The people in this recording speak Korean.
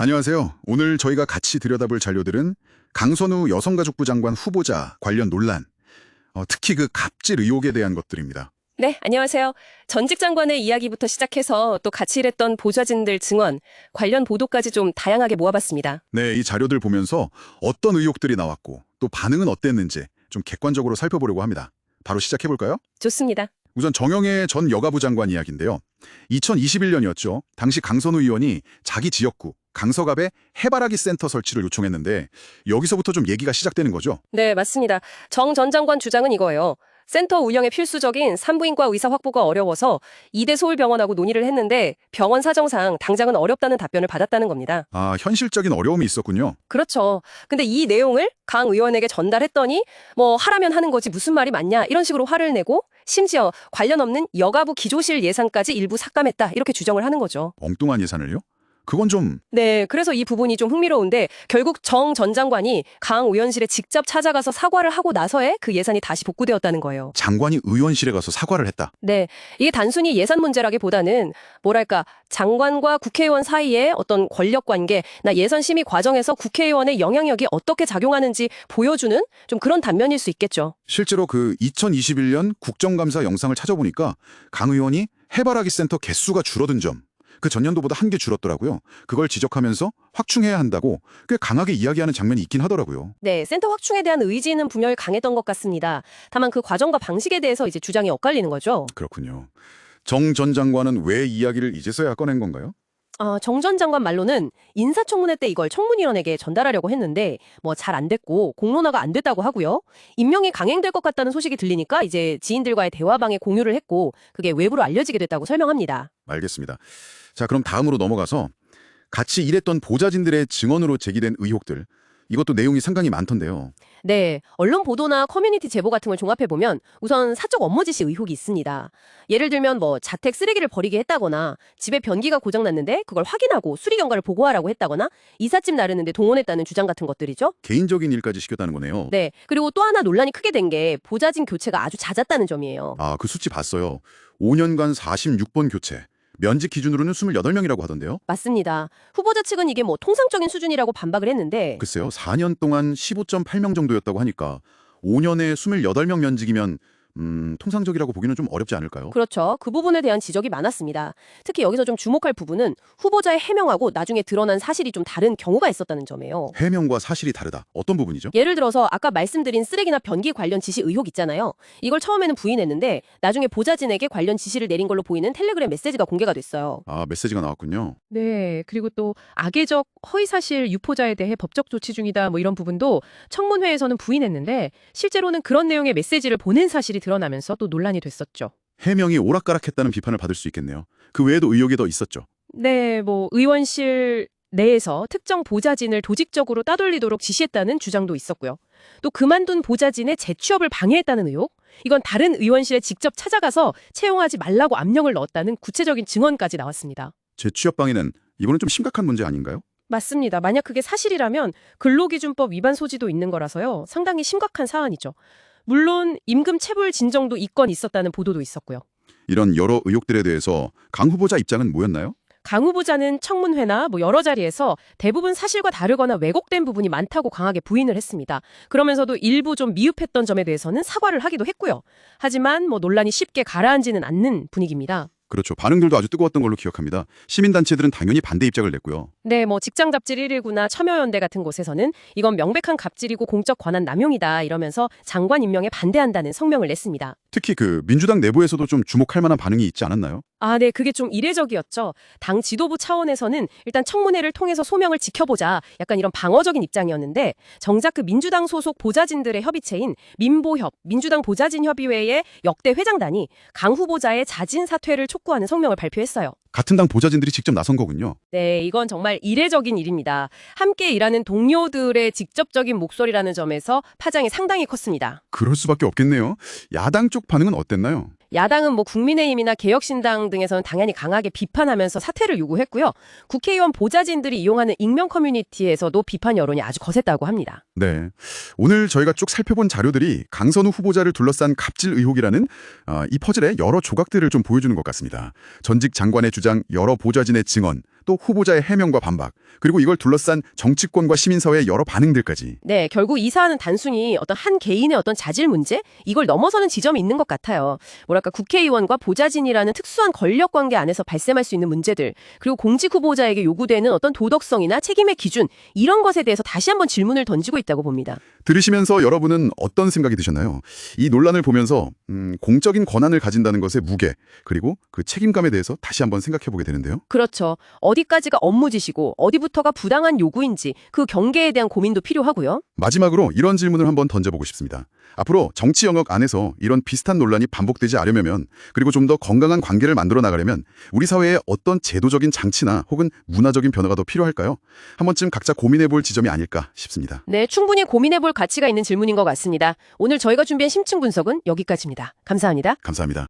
안녕하세요. 오늘 저희가 같이 들여다볼 자료들은 강선우 여성가족부 장관 후보자 관련 논란, 특히 그 갑질 의혹에 대한 것들입니다. 네, 안녕하세요. 전직 장관의 이야기부터 시작해서 또 같이 일했던 보좌진들 증언, 관련 보도까지 좀 다양하게 모아봤습니다. 네, 이 자료들 보면서 어떤 의혹들이 나왔고 또 반응은 어땠는지 좀 객관적으로 살펴보려고 합니다. 바로 시작해볼까요? 좋습니다. 우선 정영애 전 여가부 장관 이야기인데요. 2021년이었죠. 당시 강선우 의원이 자기 지역구 강서갑에 해바라기 센터 설치를 요청했는데 여기서부터 좀 얘기가 시작되는 거죠. 네, 맞습니다. 정 전 장관 주장은 이거예요. 센터 운영에 필수적인 산부인과 의사 확보가 어려워서 이대 서울병원하고 논의를 했는데 병원 사정상 당장은 어렵다는 답변을 받았다는 겁니다. 아, 현실적인 어려움이 있었군요. 그렇죠. 근데 이 내용을 강 의원에게 전달했더니 뭐 하라면 하는 거지 무슨 말이 맞냐 이런 식으로 화를 내고 심지어 관련 없는 여가부 기조실 예산까지 일부 삭감했다 이렇게 주장을 하는 거죠. 엉뚱한 예산을요? 그건 좀 네, 그래서 이 부분이 좀 흥미로운데 결국 정 전 장관이 강 의원실에 직접 찾아가서 사과를 하고 나서야 그 예산이 다시 복구되었다는 거예요. 장관이 의원실에 가서 사과를 했다. 네, 이게 단순히 예산 문제라기보다는 뭐랄까 장관과 국회의원 사이의 어떤 권력 관계나 예산 심의 과정에서 국회의원의 영향력이 어떻게 작용하는지 보여주는 좀 그런 단면일 수 있겠죠. 실제로 그 2021년 국정감사 영상을 찾아보니까 강 의원이 해바라기 센터 개수가 줄어든 점, 그 전년도보다 한 개 줄었더라고요. 그걸 지적하면서 확충해야 한다고 꽤 강하게 이야기하는 장면이 있긴 하더라고요. 네, 센터 확충에 대한 의지는 분명히 강했던 것 같습니다. 다만 그 과정과 방식에 대해서 이제 주장이 엇갈리는 거죠. 그렇군요. 정 전 장관은 왜 이야기를 이제서야 꺼낸 건가요? 정 전 장관 말로는 인사청문회 때 이걸 청문위원에게 전달하려고 했는데 뭐 잘 안 됐고 공론화가 안 됐다고 하고요. 임명이 강행될 것 같다는 소식이 들리니까 이제 지인들과의 대화방에 공유를 했고 그게 외부로 알려지게 됐다고 설명합니다. 알겠습니다. 자, 그럼 다음으로 넘어가서 같이 일했던 보좌진들의 증언으로 제기된 의혹들. 이것도 내용이 상당히 많던데요. 네, 언론 보도나 커뮤니티 제보 같은 걸 종합해보면 우선 사적 업무 지시 의혹이 있습니다. 예를 들면 뭐 자택 쓰레기를 버리게 했다거나 집에 변기가 고장났는데 그걸 확인하고 수리 경과를 보고하라고 했다거나 이삿짐 나르는데 동원했다는 주장 같은 것들이죠. 개인적인 일까지 시켰다는 거네요. 네, 그리고 또 하나 논란이 크게 된 게 보좌진 교체가 아주 잦았다는 점이에요. 아, 그 수치 봤어요. 5년간 46번 교체. 면직 기준으로는 28명이라고 하던데요. 맞습니다. 후보자 측은 이게 뭐 통상적인 수준이라고 반박을 했는데 글쎄요. 4년 동안 15.8명 정도였다고 하니까 5년에 28명 면직이면 통상적이라고 보기는 좀 어렵지 않을까요? 그렇죠. 그 부분에 대한 지적이 많았습니다. 특히 여기서 좀 주목할 부분은 후보자의 해명하고 나중에 드러난 사실이 좀 다른 경우가 있었다는 점이에요. 해명과 사실이 다르다. 어떤 부분이죠? 예를 들어서 아까 말씀드린 쓰레기나 변기 관련 지시 의혹 있잖아요. 이걸 처음에는 부인했는데 나중에 보좌진에게 관련 지시를 내린 걸로 보이는 텔레그램 메시지가 공개가 됐어요. 아, 메시지가 나왔군요. 네, 그리고 또 악의적 허위사실 유포자에 대해 법적 조치 중이다 뭐 이런 부분도 청문회에서는 부인했는데 실제로는 그런 내용의 메시지를 보낸 사실이 드러나면서 또 논란이 됐었죠. 해명이 오락가락했다는 비판을 받을 수 있겠네요. 그 외에도 의혹이 더 있었죠. 네, 뭐 의원실 내에서 특정 보좌진을 조직적으로 따돌리도록 지시했다는 주장도 있었고요. 또 그만둔 보좌진의 재취업을 방해했다는 의혹? 이건 다른 의원실에 직접 찾아가서 채용하지 말라고 압력을 넣었다는 구체적인 증언까지 나왔습니다. 재취업 방해는 이거는 좀 심각한 문제 아닌가요? 맞습니다. 만약 그게 사실이라면 근로기준법 위반 소지도 있는 거라서요. 상당히 심각한 사안이죠. 물론 임금 체불 진정도 이 건 있었다는 보도도 있었고요. 이런 여러 의혹들에 대해서 강 후보자 입장은 뭐였나요? 강 후보자는 청문회나 뭐 여러 자리에서 대부분 사실과 다르거나 왜곡된 부분이 많다고 강하게 부인을 했습니다. 그러면서도 일부 좀 미흡했던 점에 대해서는 사과를 하기도 했고요. 하지만 뭐 논란이 쉽게 가라앉지는 않는 분위기입니다. 그렇죠. 반응들도 아주 뜨거웠던 걸로 기억합니다. 시민단체들은 당연히 반대 입장을 냈고요. 네, 뭐 직장 잡질 119나 참여연대 같은 곳에서는 이건 명백한 갑질이고 공적 권한 남용이다 이러면서 장관 임명에 반대한다는 성명을 냈습니다. 특히 그 민주당 내부에서도 좀 주목할 만한 반응이 있지 않았나요? 네, 그게 좀 이례적이었죠. 당 지도부 차원에서는 일단 청문회를 통해서 소명을 지켜보자 약간 이런 방어적인 입장이었는데 정작 그 민주당 소속 보좌진들의 협의체인 민보협, 민주당 보좌진협의회의 역대 회장단이 강 후보자의 자진 사퇴를 촉구하는 성명을 발표했어요. 같은 당 보좌진들이 직접 나선 거군요. 네, 이건 정말 이례적인 일입니다. 함께 일하는 동료들의 직접적인 목소리라는 점에서 파장이 상당히 컸습니다. 그럴 수밖에 없겠네요. 야당 쪽 반응은 어땠나요? 야당은 뭐 국민의힘이나 개혁신당 등에서는 당연히 강하게 비판하면서 사퇴를 요구했고요. 국회의원 보좌진들이 이용하는 익명 커뮤니티에서도 비판 여론이 아주 거셌다고 합니다. 네. 오늘 저희가 쭉 살펴본 자료들이 강선우 후보자를 둘러싼 갑질 의혹이라는 이 퍼즐의 여러 조각들을 좀 보여주는 것 같습니다. 전직 장관의 주장, 여러 보좌진의 증언, 또 후보자의 해명과 반박, 그리고 이걸 둘러싼 정치권과 시민사회의 여러 반응들까지. 네, 결국 이 사안은 단순히 어떤 한 개인의 어떤 자질 문제? 이걸 넘어서는 지점이 있는 것 같아요. 뭐랄까 국회의원과 보좌진이라는 특수한 권력 관계 안에서 발생할 수 있는 문제들, 그리고 공직 후보자에게 요구되는 어떤 도덕성이나 책임의 기준, 이런 것에 대해서 다시 한번 질문을 던지고 있다고 봅니다. 들으시면서 여러분은 어떤 생각이 드셨나요? 이 논란을 보면서 공적인 권한을 가진다는 것의 무게, 그리고 그 책임감에 대해서 다시 한번 생각해보게 되는데요. 그렇죠. 어디까지가 업무짓이고 어디부터가 부당한 요구인지 그 경계에 대한 고민도 필요하고요. 마지막으로 이런 질문을 한번 던져보고 싶습니다. 앞으로 정치 영역 안에서 이런 비슷한 논란이 반복되지 않으려면, 그리고 좀 더 건강한 관계를 만들어 나가려면 우리 사회에 어떤 제도적인 장치나 혹은 문화적인 변화가 더 필요할까요? 한 번쯤 각자 고민해볼 지점이 아닐까 싶습니다. 네, 충분히 고민해볼 가치가 있는 질문인 것 같습니다. 오늘 저희가 준비한 심층 분석은 여기까지입니다. 감사합니다. 감사합니다.